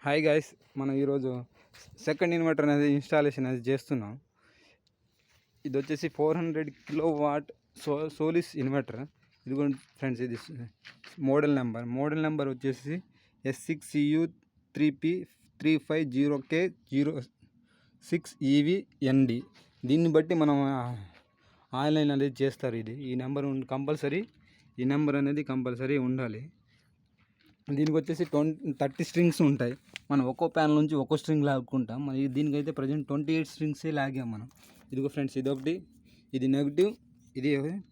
Hi guys, మనం ఈరోజు second inverter అనేది ఇన్స్టాలేషన్ అనేది చేస్తున్నాం. ఇది వచ్చేసి 400 కిలోవాట్ సోలిస్ ఇన్వర్టర్. ఇదిగోండి ఫ్రెండ్స్, ఇది మోడల్ నెంబర్ వచ్చేసి S6CU3P350K06EVND. దీన్ని బట్టి మనం ఆన్లైన్ అనేది చేస్తారు. ఈ నెంబర్ ఈ నెంబర్ అనేది కంపల్సరీ ఉండాలి. దీనికి వచ్చేసి 30 స్ట్రింగ్స్ ఉంటాయి. మనం ఒక్కో ప్యానల్ నుంచి ఒక్కో స్ట్రింగ్ లాక్కుంటాం. మన దీనికైతే ప్రజెంట్ 28 స్ట్రింగ్సే లాగాం మనం. ఇదిగో ఫ్రెండ్స్, ఇదొకటి, ఇది నెగిటివ్, ఇది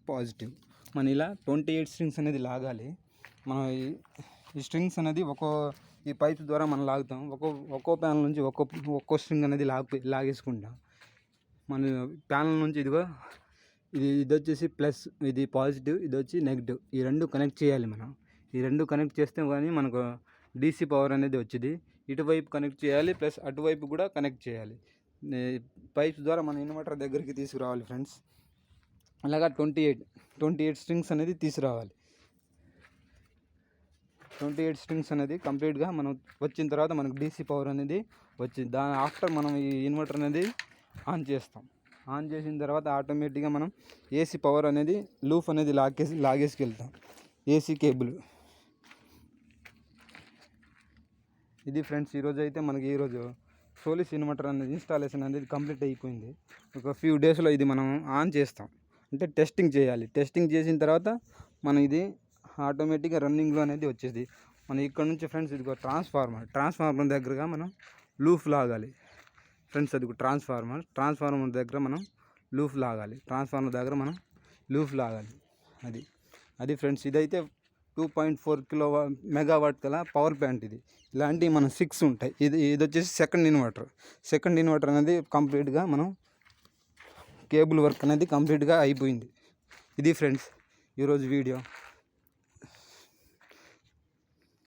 పాజిటివ్. మనం ఇలా 28 స్ట్రింగ్స్ అనేది లాగాలి. మనం ఈ స్ట్రింగ్స్ అనేది ఈ పైప్ ద్వారా మనం లాగుతాం. ఒక్కో ప్యానల్ నుంచి ఒక్కో స్ట్రింగ్ అనేది లాగేసుకుంటాం. మన ప్యానల్ నుంచి ఇది వచ్చేసి ప్లస్, ఇది పాజిటివ్, ఇది వచ్చి నెగిటివ్. ఈ రెండు కనెక్ట్ చేయాలి. మనం ఈ రెండు కనెక్ట్ చేస్తే కానీ మనకు డీసీ పవర్ అనేది వచ్చింది. ఇటువైపు కనెక్ట్ చేయాలి, ప్లస్ అటువైపు కూడా కనెక్ట్ చేయాలి. పైప్స్ ద్వారా మన ఇన్వర్టర్ దగ్గరికి తీసుకురావాలి ఫ్రెండ్స్. అలాగా 28 స్ట్రింగ్స్ అనేది తీసుకురావాలి. 28 స్ట్రింగ్స్ అనేది కంప్లీట్గా మనం వచ్చిన తర్వాత మనకు డీసీ పవర్ అనేది వచ్చింది. దాని ఆఫ్టర్ మనం ఈ ఇన్వర్టర్ అనేది ఆన్ చేస్తాం. ఆన్ చేసిన తర్వాత ఆటోమేటిక్గా మనం ఏసీ పవర్ అనేది లూప్ అనేది లాగేసుకెళ్తాం. ఏసీ కేబుల్ ఇది ఫ్రెండ్స్. ఈరోజు సోలిస్ ఇన్వర్టర్ అనేది ఇన్స్టాలేషన్ అనేది కంప్లీట్ అయిపోయింది. ఒక ఫ్యూ డేస్లో ఇది మనం ఆన్ చేస్తాం. అంటే టెస్టింగ్ చేయాలి. టెస్టింగ్ చేసిన తర్వాత మనం ఇది ఆటోమేటిక్గా రన్నింగ్లో అనేది వచ్చేది. మనం ఇక్కడ నుంచి ఫ్రెండ్స్, ఇది ట్రాన్స్ఫార్మర్ దగ్గరగా మనం లూప్ లాగాలి ఫ్రెండ్స్. అది ట్రాన్స్ఫార్మర్ దగ్గర మనం లూప్ లాగాలి. అది ఫ్రెండ్స్. ఇదైతే 2.4 మెగావాట్ గల పవర్ ప్లాంట్. ఇలాంటివి మనం 6 ఉంటాయి. ఇది వచ్చేసి సెకండ్ ఇన్వర్టర్ అనేది కంప్లీట్గా మనం కేబుల్ వర్క్ అనేది కంప్లీట్గా అయిపోయింది. ఇది ఫ్రెండ్స్ ఈరోజు వీడియో.